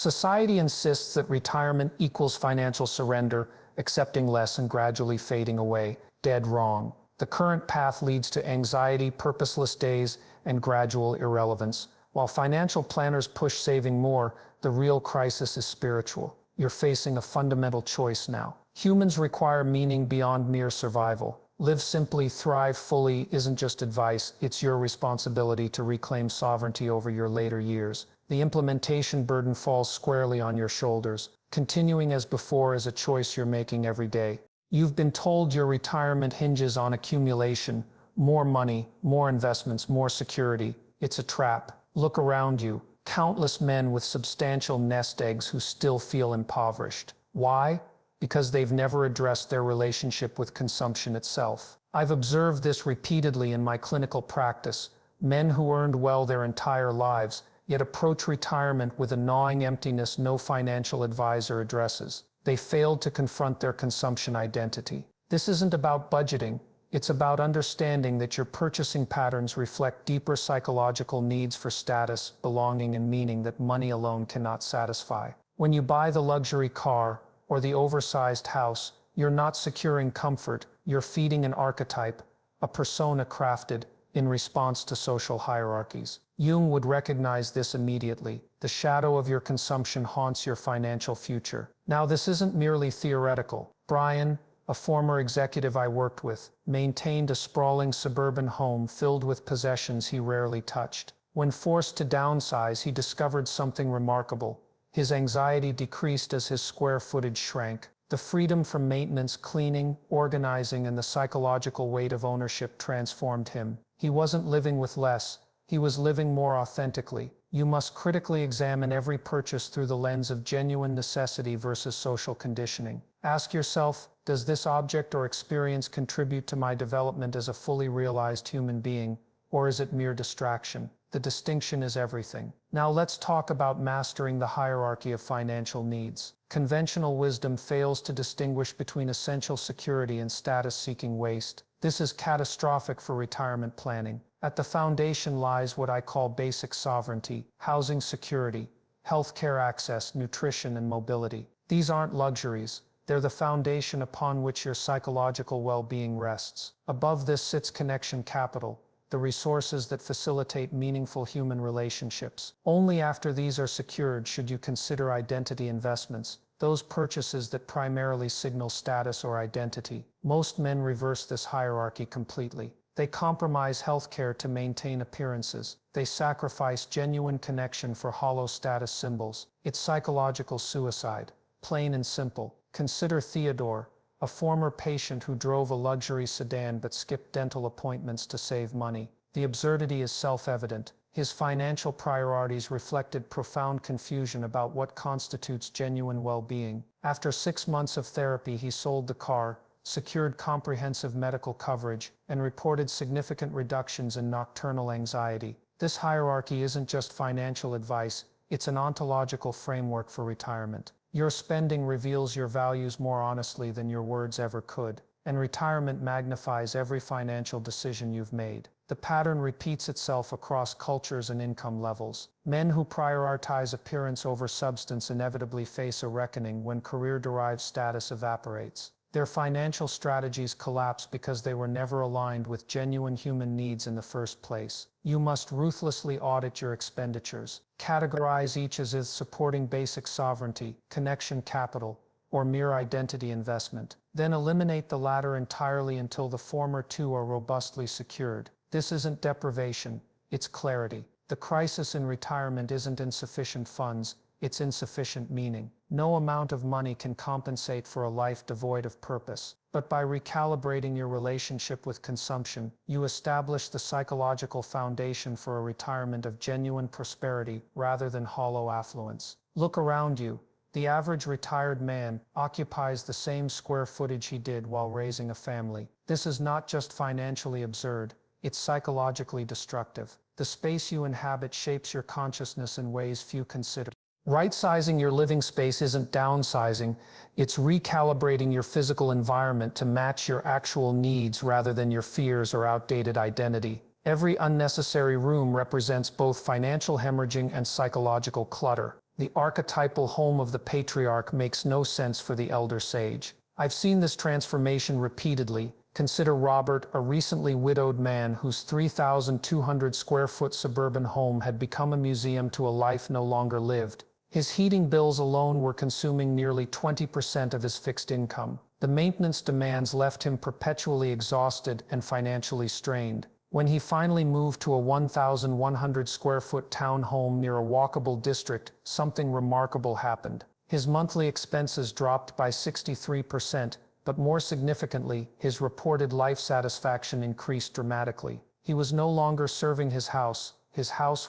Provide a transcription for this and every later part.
Society insists that retirement equals financial surrender, accepting less and gradually fading away. Dead wrong. The current path leads to anxiety, purposeless days, and gradual irrelevance. While financial planners push saving more, the real crisis is spiritual. You're facing a fundamental choice now. Humans require meaning beyond mere survival. Live simply, thrive fully isn't just advice, it's your responsibility to reclaim sovereignty over your later years. The implementation burden falls squarely on your shoulders. Continuing as before is a choice you're making every day. You've been told your retirement hinges on accumulation, more money, more investments, more security. It's a trap. Look around you. Countless men with substantial nest eggs who still feel impoverished. Why? Because they've never addressed their relationship with consumption itself. I've observed this repeatedly in my clinical practice. Men who earned well their entire lives, yet approach retirement with a gnawing emptiness no financial advisor addresses. They failed to confront their consumption identity. This isn't about budgeting. It's about understanding that your purchasing patterns reflect deeper psychological needs for status, belonging, and meaning that money alone cannot satisfy. When you buy the luxury car or the oversized house, you're not securing comfort, you're feeding an archetype, a persona crafted in response to social hierarchies. Jung would recognize this immediately. The shadow of your consumption haunts your financial future. Now, this isn't merely theoretical. Brian, a former executive I worked with, maintained a sprawling suburban home filled with possessions he rarely touched. When forced to downsize, he discovered something remarkable. His anxiety decreased as his square footage shrank. The freedom from maintenance, cleaning, organizing, and the psychological weight of ownership transformed him. He wasn't living with less, he was living more authentically. You must critically examine every purchase through the lens of genuine necessity versus social conditioning. Ask yourself, does this object or experience contribute to my development as a fully realized human being, or is it mere distraction? The distinction is everything. Now let's talk about mastering the hierarchy of financial needs. Conventional wisdom fails to distinguish between essential security and status-seeking waste. This is catastrophic for retirement planning. At the foundation lies what I call basic sovereignty, housing security, healthcare access, nutrition, and mobility. These aren't luxuries. They're the foundation upon which your psychological well-being rests. Above this sits connection capital, the resources that facilitate meaningful human relationships. Only after these are secured should you consider identity investments, those purchases that primarily signal status or identity. Most men reverse this hierarchy completely. They compromise healthcare to maintain appearances. They sacrifice genuine connection for hollow status symbols. It's psychological suicide, plain and simple. Consider Theodore, a former patient who drove a luxury sedan but skipped dental appointments to save money. The absurdity is self-evident. His financial priorities reflected profound confusion about what constitutes genuine well-being. After 6 months of therapy, he sold the car, secured comprehensive medical coverage, and reported significant reductions in nocturnal anxiety. This hierarchy isn't just financial advice, it's an ontological framework for retirement. Your spending reveals your values more honestly than your words ever could, and retirement magnifies every financial decision you've made. The pattern repeats itself across cultures and income levels. Men who prioritize appearance over substance inevitably face a reckoning when career-derived status evaporates. Their financial strategies collapse because they were never aligned with genuine human needs in the first place. You must ruthlessly audit your expenditures. Categorize each as is supporting basic sovereignty, connection capital, or mere identity investment. Then eliminate the latter entirely until the former two are robustly secured. This isn't deprivation, it's clarity. The crisis in retirement isn't insufficient funds, it's insufficient meaning. No amount of money can compensate for a life devoid of purpose. But by recalibrating your relationship with consumption, you establish the psychological foundation for a retirement of genuine prosperity rather than hollow affluence. Look around you. The average retired man occupies the same square footage he did while raising a family. This is not just financially absurd, it's psychologically destructive. The space you inhabit shapes your consciousness in ways few consider. Right-sizing your living space isn't downsizing, it's recalibrating your physical environment to match your actual needs rather than your fears or outdated identity. Every unnecessary room represents both financial hemorrhaging and psychological clutter. The archetypal home of the patriarch makes no sense for the elder sage. I've seen this transformation repeatedly. Consider Robert, a recently widowed man whose 3,200 square foot suburban home had become a museum to a life no longer lived. His heating bills alone were consuming nearly 20% of his fixed income. The maintenance demands left him perpetually exhausted and financially strained. When he finally moved to a 1,100 square foot town home near a walkable district, something remarkable happened. His monthly expenses dropped by 63%, but more significantly, his reported life satisfaction increased dramatically. He was no longer serving his house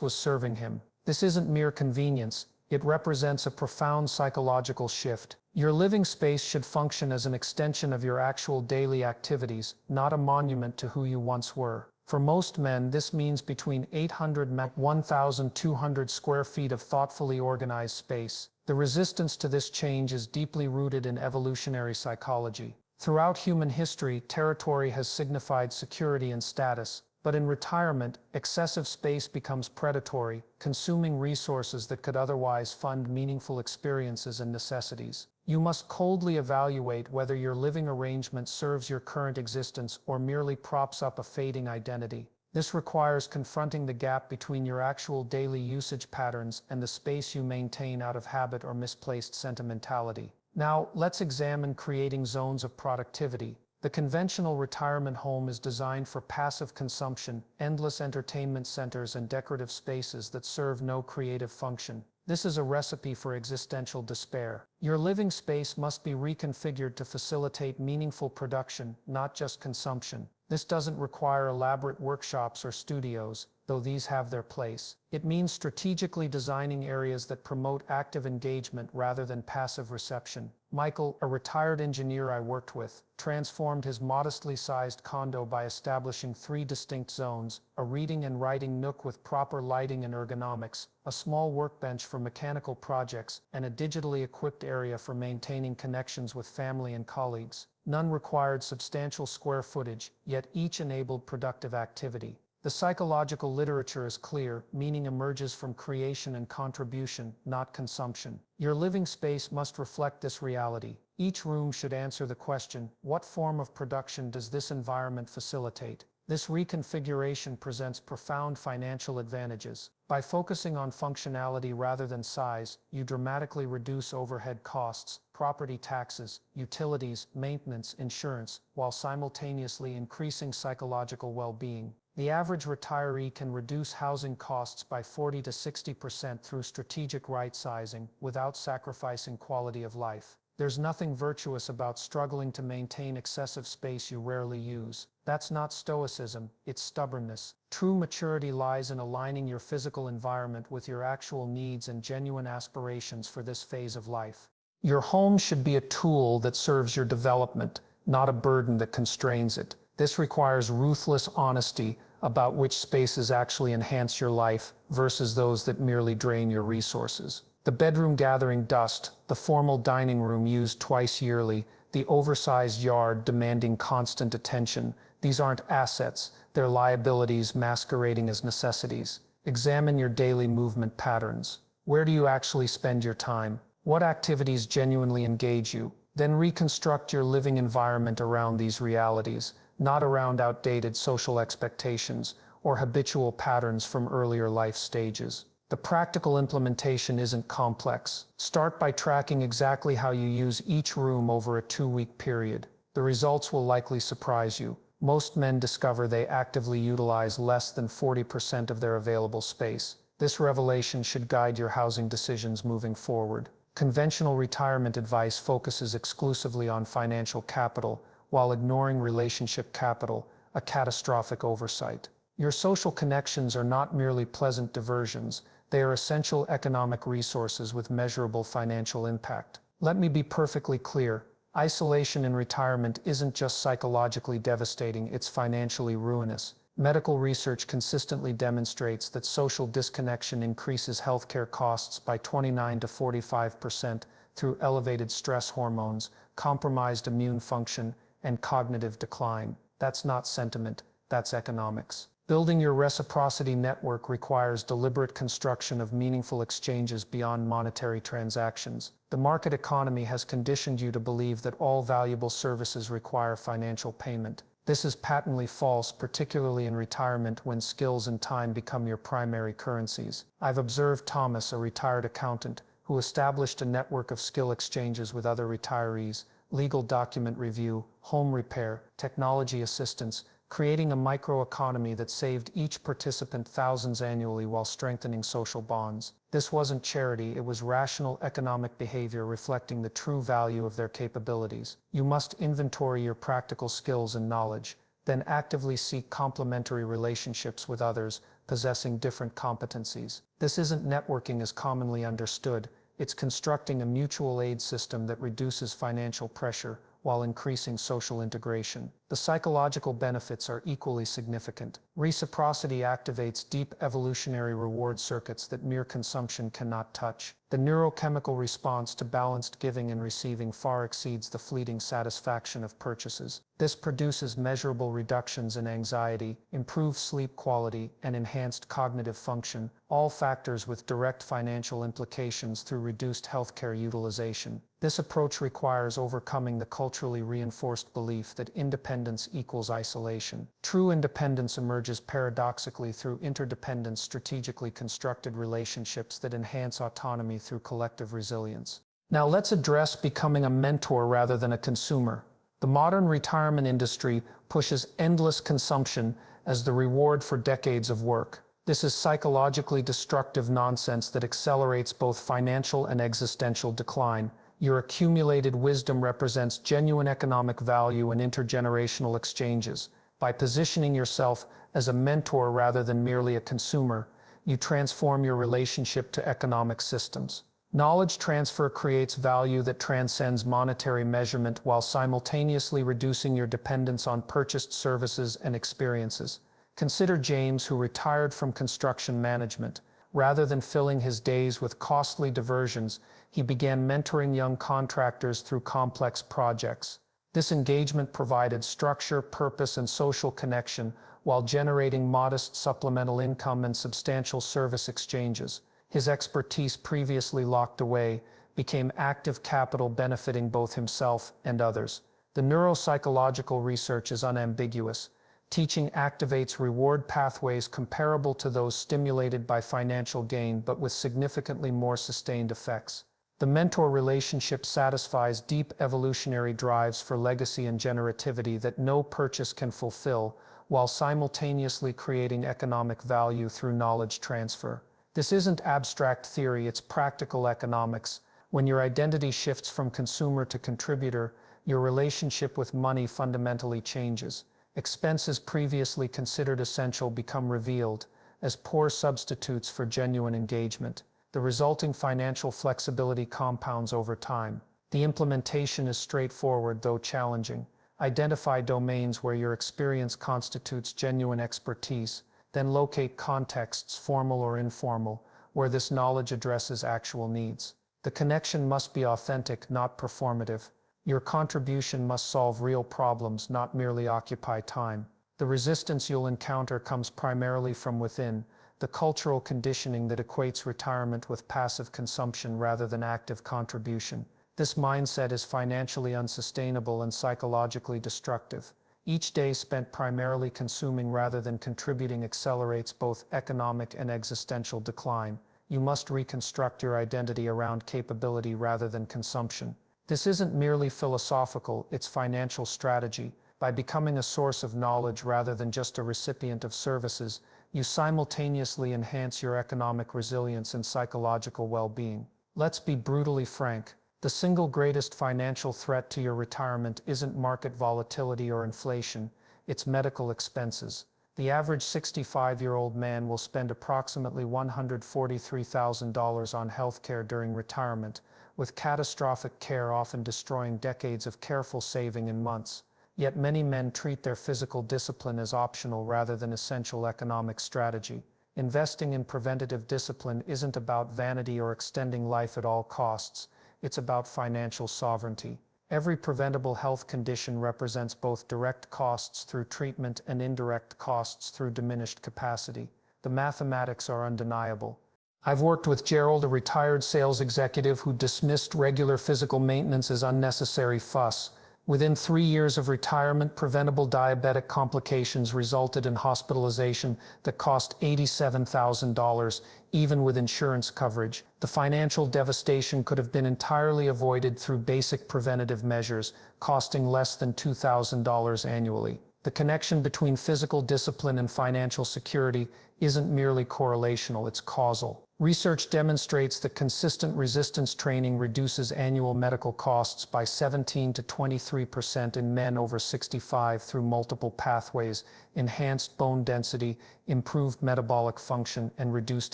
was serving him. This isn't mere convenience, it represents a profound psychological shift. Your living space should function as an extension of your actual daily activities, not a monument to who you once were. For most men, this means between 800 and 1,200 square feet of thoughtfully organized space. The resistance to this change is deeply rooted in evolutionary psychology. Throughout human history, territory has signified security and status, but in retirement, excessive space becomes predatory, consuming resources that could otherwise fund meaningful experiences and necessities. You must coldly evaluate whether your living arrangement serves your current existence or merely props up a fading identity. This requires confronting the gap between your actual daily usage patterns and the space you maintain out of habit or misplaced sentimentality. Now, let's examine creating zones of productivity. The conventional retirement home is designed for passive consumption, endless entertainment centers and decorative spaces that serve no creative function. This is a recipe for existential despair. Your living space must be reconfigured to facilitate meaningful production, not just consumption. This doesn't require elaborate workshops or studios, though these have their place. It means strategically designing areas that promote active engagement rather than passive reception. Michael, a retired engineer I worked with, transformed his modestly sized condo by establishing 3 distinct zones: a reading and writing nook with proper lighting and ergonomics, a small workbench for mechanical projects, and a digitally equipped area for maintaining connections with family and colleagues. None required substantial square footage, yet each enabled productive activity. The psychological literature is clear: meaning emerges from creation and contribution, not consumption. Your living space must reflect this reality. Each room should answer the question, what form of production does this environment facilitate? This reconfiguration presents profound financial advantages. By focusing on functionality rather than size, you dramatically reduce overhead costs, property taxes, utilities, maintenance, insurance, while simultaneously increasing psychological well-being. The average retiree can reduce housing costs by 40 to 60% through strategic right-sizing, without sacrificing quality of life. There's nothing virtuous about struggling to maintain excessive space you rarely use. That's not stoicism, it's stubbornness. True maturity lies in aligning your physical environment with your actual needs and genuine aspirations for this phase of life. Your home should be a tool that serves your development, not a burden that constrains it. This requires ruthless honesty about which spaces actually enhance your life versus those that merely drain your resources. The bedroom gathering dust, the formal dining room used twice yearly, the oversized yard demanding constant attention. These aren't assets, they're liabilities masquerading as necessities. Examine your daily movement patterns. Where do you actually spend your time? What activities genuinely engage you? Then reconstruct your living environment around these realities, not around outdated social expectations or habitual patterns from earlier life stages. The practical implementation isn't complex. Start by tracking exactly how you use each room over a 2-week period. The results will likely surprise you. Most men discover they actively utilize less than 40% of their available space. This revelation should guide your housing decisions moving forward. Conventional retirement advice focuses exclusively on financial capital, while ignoring relationship capital, a catastrophic oversight. Your social connections are not merely pleasant diversions, they are essential economic resources with measurable financial impact. Let me be perfectly clear. Isolation in retirement isn't just psychologically devastating, it's financially ruinous. Medical research consistently demonstrates that social disconnection increases healthcare costs by 29 to 45% through elevated stress hormones, compromised immune function, and cognitive decline. That's not sentiment, that's economics. Building your reciprocity network requires deliberate construction of meaningful exchanges beyond monetary transactions. The market economy has conditioned you to believe that all valuable services require financial payment. This is patently false, particularly in retirement when skills and time become your primary currencies. I've observed Thomas, a retired accountant, who established a network of skill exchanges with other retirees, legal document review, home repair, technology assistance, creating a microeconomy that saved each participant thousands annually while strengthening social bonds. This wasn't charity, it was rational economic behavior reflecting the true value of their capabilities. You must inventory your practical skills and knowledge, then actively seek complementary relationships with others possessing different competencies. This isn't networking as commonly understood, it's constructing a mutual aid system that reduces financial pressure while increasing social integration. The psychological benefits are equally significant. Reciprocity activates deep evolutionary reward circuits that mere consumption cannot touch. The neurochemical response to balanced giving and receiving far exceeds the fleeting satisfaction of purchases. This produces measurable reductions in anxiety, improved sleep quality, and enhanced cognitive function, all factors with direct financial implications through reduced healthcare utilization. This approach requires overcoming the culturally reinforced belief that independence equals isolation. True independence emerges paradoxically through interdependent, strategically constructed relationships that enhance autonomy through collective resilience. Now let's address becoming a mentor rather than a consumer. The modern retirement industry pushes endless consumption as the reward for decades of work. This is psychologically destructive nonsense that accelerates both financial and existential decline. Your accumulated wisdom represents genuine economic value and intergenerational exchanges. By positioning yourself as a mentor rather than merely a consumer, you transform your relationship to economic systems. Knowledge transfer creates value that transcends monetary measurement while simultaneously reducing your dependence on purchased services and experiences. Consider James, who retired from construction management. Rather than filling his days with costly diversions, he began mentoring young contractors through complex projects. This engagement provided structure, purpose, and social connection while generating modest supplemental income and substantial service exchanges. His expertise, previously locked away, became active capital benefiting both himself and others. The neuropsychological research is unambiguous. Teaching activates reward pathways comparable to those stimulated by financial gain, but with significantly more sustained effects. The mentor relationship satisfies deep evolutionary drives for legacy and generativity that no purchase can fulfill, while simultaneously creating economic value through knowledge transfer. This isn't abstract theory, it's practical economics. When your identity shifts from consumer to contributor, your relationship with money fundamentally changes. Expenses previously considered essential become revealed as poor substitutes for genuine engagement. The resulting financial flexibility compounds over time. The implementation is straightforward, though challenging. Identify domains where your experience constitutes genuine expertise, then locate contexts, formal or informal, where this knowledge addresses actual needs. The connection must be authentic, not performative. Your contribution must solve real problems, not merely occupy time. The resistance you'll encounter comes primarily from within, the cultural conditioning that equates retirement with passive consumption rather than active contribution. This mindset is financially unsustainable and psychologically destructive. Each day spent primarily consuming rather than contributing accelerates both economic and existential decline. You must reconstruct your identity around capability rather than consumption. This isn't merely philosophical, it's financial strategy. By becoming a source of knowledge rather than just a recipient of services, you simultaneously enhance your economic resilience and psychological well-being. Let's be brutally frank. The single greatest financial threat to your retirement isn't market volatility or inflation, it's medical expenses. The average 65-year-old man will spend approximately $143,000 on healthcare during retirement, with catastrophic care often destroying decades of careful saving in months. Yet many men treat their physical discipline as optional rather than essential economic strategy. Investing in preventative discipline isn't about vanity or extending life at all costs. It's about financial sovereignty. Every preventable health condition represents both direct costs through treatment and indirect costs through diminished capacity. The mathematics are undeniable. I've worked with Gerald, a retired sales executive who dismissed regular physical maintenance as unnecessary fuss. Within 3 years of retirement, preventable diabetic complications resulted in hospitalization that cost $87,000, even with insurance coverage. The financial devastation could have been entirely avoided through basic preventative measures, costing less than $2,000 annually. The connection between physical discipline and financial security isn't merely correlational, it's causal. Research demonstrates that consistent resistance training reduces annual medical costs by 17 to 23% in men over 65 through multiple pathways: enhanced bone density, improved metabolic function, and reduced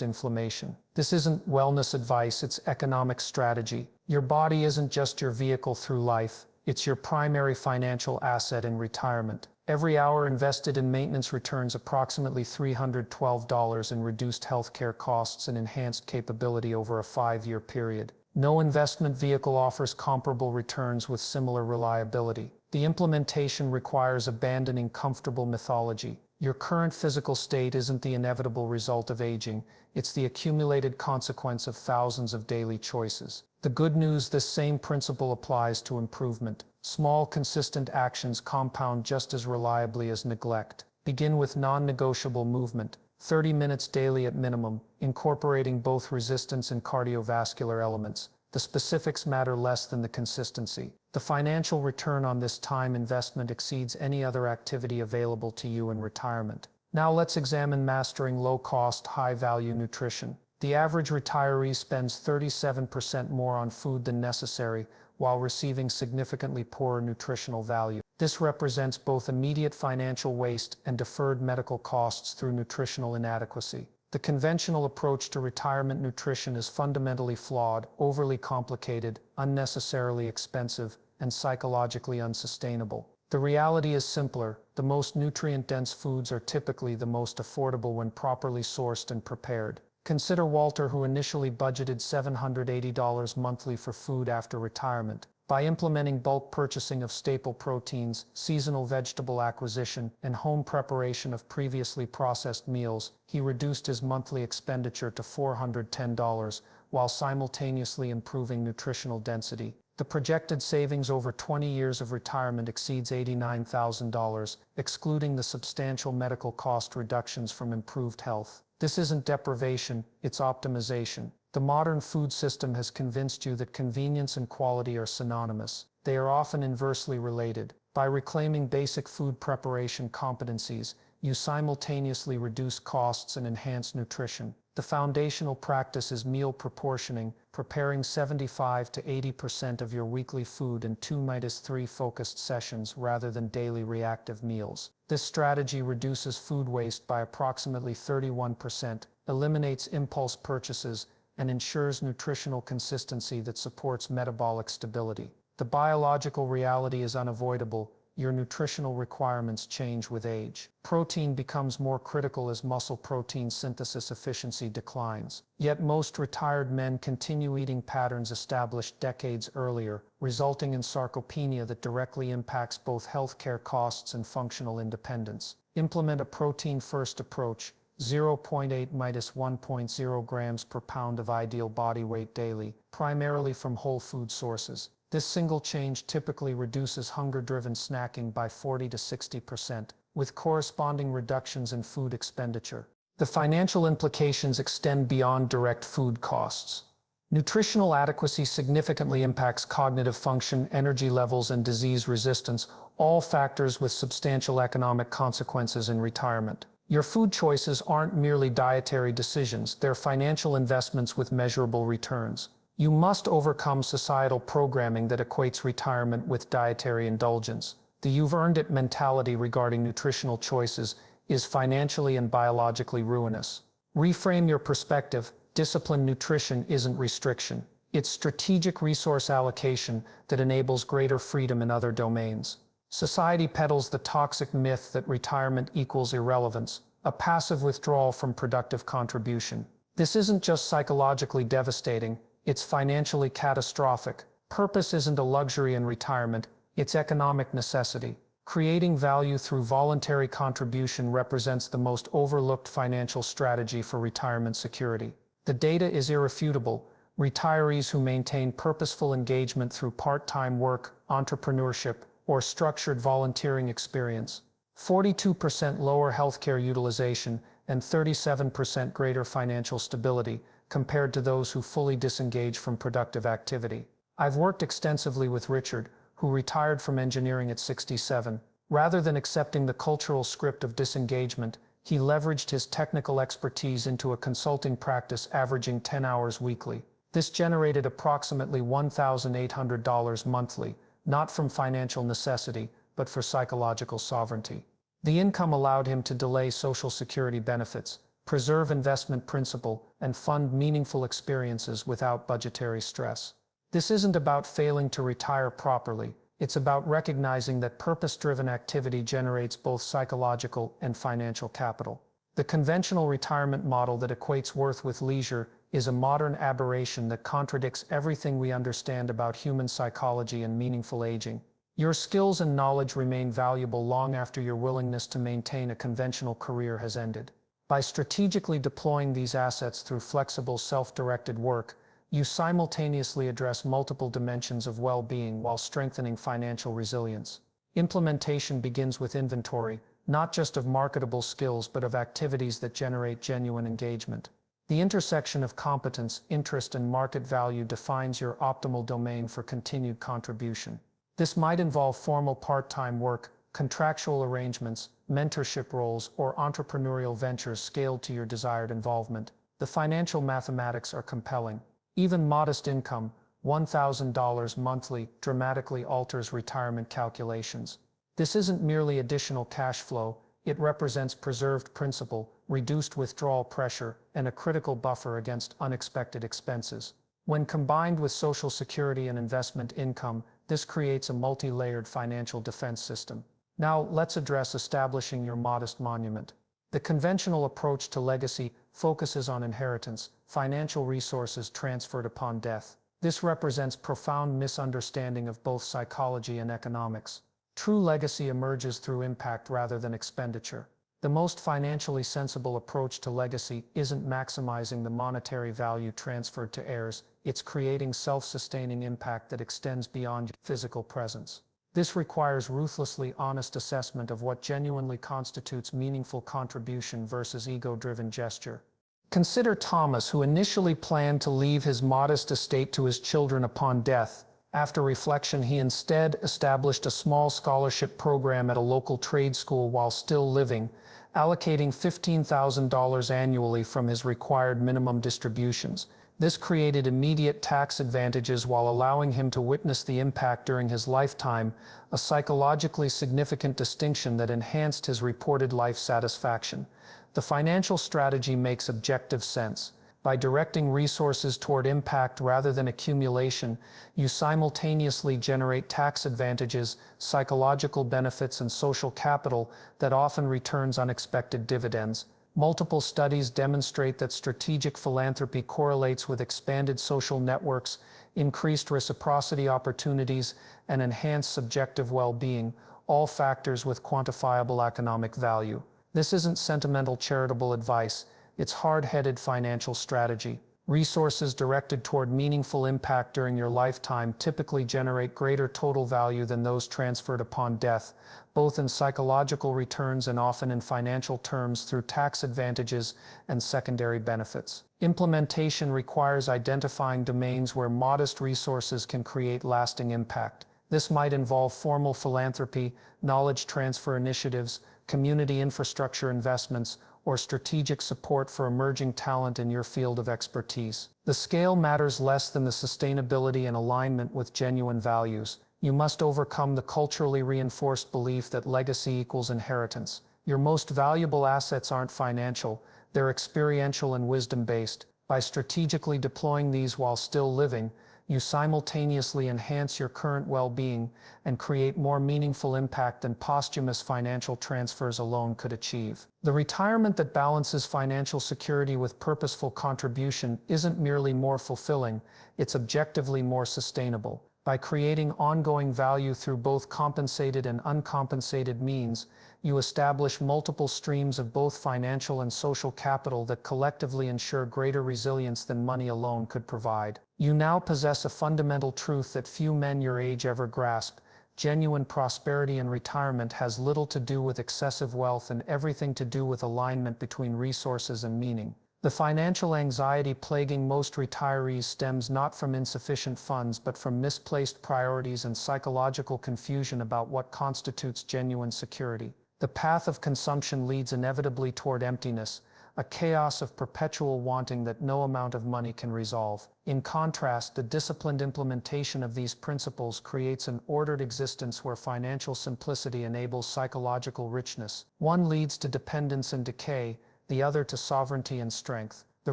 inflammation. This isn't wellness advice, it's economic strategy. Your body isn't just your vehicle through life, it's your primary financial asset in retirement. Every hour invested in maintenance returns approximately $312 in reduced healthcare costs and enhanced capability over a 5-year period. No investment vehicle offers comparable returns with similar reliability. The implementation requires abandoning comfortable mythology. Your current physical state isn't the inevitable result of aging, it's the accumulated consequence of thousands of daily choices. The good news: this same principle applies to improvement. Small, consistent actions compound just as reliably as neglect. Begin with non-negotiable movement, 30 minutes daily at minimum, incorporating both resistance and cardiovascular elements. The specifics matter less than the consistency. The financial return on this time investment exceeds any other activity available to you in retirement. Now let's examine mastering low-cost, high-value nutrition. The average retiree spends 37% more on food than necessary, while receiving significantly poorer nutritional value. This represents both immediate financial waste and deferred medical costs through nutritional inadequacy. The conventional approach to retirement nutrition is fundamentally flawed, overly complicated, unnecessarily expensive, and psychologically unsustainable. The reality is simpler. The most nutrient-dense foods are typically the most affordable when properly sourced and prepared. Consider Walter, who initially budgeted $780 monthly for food after retirement. By implementing bulk purchasing of staple proteins, seasonal vegetable acquisition, and home preparation of previously processed meals, he reduced his monthly expenditure to $410, while simultaneously improving nutritional density. The projected savings over 20 years of retirement exceeds $89,000, excluding the substantial medical cost reductions from improved health. This isn't deprivation, it's optimization. The modern food system has convinced you that convenience and quality are synonymous. They are often inversely related. By reclaiming basic food preparation competencies, you simultaneously reduce costs and enhance nutrition. The foundational practice is meal proportioning, preparing 75 to 80% of your weekly food in 2-3 focused sessions rather than daily reactive meals. This strategy reduces food waste by approximately 31%, eliminates impulse purchases, and ensures nutritional consistency that supports metabolic stability. The biological reality is unavoidable. Your nutritional requirements change with age. Protein becomes more critical as muscle protein synthesis efficiency declines. Yet most retired men continue eating patterns established decades earlier, resulting in sarcopenia that directly impacts both healthcare costs and functional independence. Implement a protein-first approach. 0.8-1.0 grams per pound of ideal body weight daily, primarily from whole food sources. This single change typically reduces hunger-driven snacking by 40 to 60%, with corresponding reductions in food expenditure. The financial implications extend beyond direct food costs. Nutritional adequacy significantly impacts cognitive function, energy levels, and disease resistance, all factors with substantial economic consequences in retirement. Your food choices aren't merely dietary decisions, they're financial investments with measurable returns. You must overcome societal programming that equates retirement with dietary indulgence. The "you've earned it" mentality regarding nutritional choices is financially and biologically ruinous. Reframe your perspective. Disciplined nutrition isn't restriction. It's strategic resource allocation that enables greater freedom in other domains. Society peddles the toxic myth that retirement equals irrelevance, a passive withdrawal from productive contribution. This isn't just psychologically devastating, it's financially catastrophic. Purpose isn't a luxury in retirement, it's economic necessity. Creating value through voluntary contribution represents the most overlooked financial strategy for retirement security. The data is irrefutable. Retirees who maintain purposeful engagement through part-time work, entrepreneurship, or structured volunteering experience, 42% lower healthcare utilization and 37% greater financial stability compared to those who fully disengage from productive activity. I've worked extensively with Richard, who retired from engineering at 67. Rather than accepting the cultural script of disengagement, he leveraged his technical expertise into a consulting practice averaging 10 hours weekly. This generated approximately $1,800 monthly, not from financial necessity, but for psychological sovereignty. The income allowed him to delay Social Security benefits, preserve investment principal, and fund meaningful experiences without budgetary stress. This isn't about failing to retire properly. It's about recognizing that purpose-driven activity generates both psychological and financial capital. The conventional retirement model that equates worth with leisure is a modern aberration that contradicts everything we understand about human psychology and meaningful aging. Your skills and knowledge remain valuable long after your willingness to maintain a conventional career has ended. By strategically deploying these assets through flexible, self-directed work, you simultaneously address multiple dimensions of well-being while strengthening financial resilience. Implementation begins with inventory, not just of marketable skills but of activities that generate genuine engagement. The intersection of competence, interest, and market value defines your optimal domain for continued contribution. This might involve formal part-time work, contractual arrangements, mentorship roles, or entrepreneurial ventures scaled to your desired involvement. The financial mathematics are compelling. Even modest income, $1,000 monthly, dramatically alters retirement calculations. This isn't merely additional cash flow, it represents preserved principal, reduced withdrawal pressure, and a critical buffer against unexpected expenses. When combined with Social Security and investment income, this creates a multi-layered financial defense system. Now, let's address establishing your modest monument. The conventional approach to legacy focuses on inheritance, financial resources transferred upon death. This represents profound misunderstanding of both psychology and economics. True legacy emerges through impact rather than expenditure. The most financially sensible approach to legacy isn't maximizing the monetary value transferred to heirs, it's creating self-sustaining impact that extends beyond physical presence. This requires ruthlessly honest assessment of what genuinely constitutes meaningful contribution versus ego-driven gesture. Consider Thomas, who initially planned to leave his modest estate to his children upon death. After reflection, he instead established a small scholarship program at a local trade school while still living, allocating $15,000 annually from his required minimum distributions. This created immediate tax advantages while allowing him to witness the impact during his lifetime, a psychologically significant distinction that enhanced his reported life satisfaction. The financial strategy makes objective sense. By directing resources toward impact rather than accumulation, you simultaneously generate tax advantages, psychological benefits, and social capital that often returns unexpected dividends. Multiple studies demonstrate that strategic philanthropy correlates with expanded social networks, increased reciprocity opportunities, and enhanced subjective well-being, all factors with quantifiable economic value. This isn't sentimental charitable advice, it's hard-headed financial strategy. Resources directed toward meaningful impact during your lifetime typically generate greater total value than those transferred upon death, both in psychological returns and often in financial terms through tax advantages and secondary benefits. Implementation requires identifying domains where modest resources can create lasting impact. This might involve formal philanthropy, knowledge transfer initiatives, community infrastructure investments, or strategic support for emerging talent in your field of expertise. The scale matters less than the sustainability and alignment with genuine values. You must overcome the culturally reinforced belief that legacy equals inheritance. Your most valuable assets aren't financial, they're experiential and wisdom-based. By strategically deploying these while still living, you simultaneously enhance your current well-being and create more meaningful impact than posthumous financial transfers alone could achieve. The retirement that balances financial security with purposeful contribution isn't merely more fulfilling, it's objectively more sustainable. By creating ongoing value through both compensated and uncompensated means, you establish multiple streams of both financial and social capital that collectively ensure greater resilience than money alone could provide. You now possess a fundamental truth that few men your age ever grasp. Genuine prosperity in retirement has little to do with excessive wealth and everything to do with alignment between resources and meaning. The financial anxiety plaguing most retirees stems not from insufficient funds but from misplaced priorities and psychological confusion about what constitutes genuine security. The path of consumption leads inevitably toward emptiness, a chaos of perpetual wanting that no amount of money can resolve. In contrast, the disciplined implementation of these principles creates an ordered existence where financial simplicity enables psychological richness. One leads to dependence and decay, the other to sovereignty and strength. The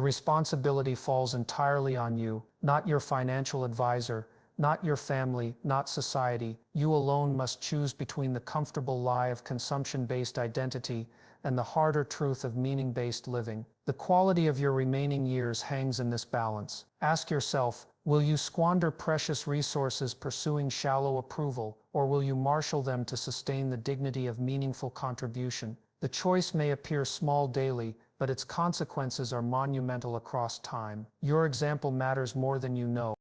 responsibility falls entirely on you, not your financial advisor, not your family, not society. You alone must choose between the comfortable lie of consumption-based identity and the harder truth of meaning-based living. The quality of your remaining years hangs in this balance. Ask yourself, will you squander precious resources pursuing shallow approval, or will you marshal them to sustain the dignity of meaningful contribution? The choice may appear small daily, but its consequences are monumental across time. Your example matters more than you know.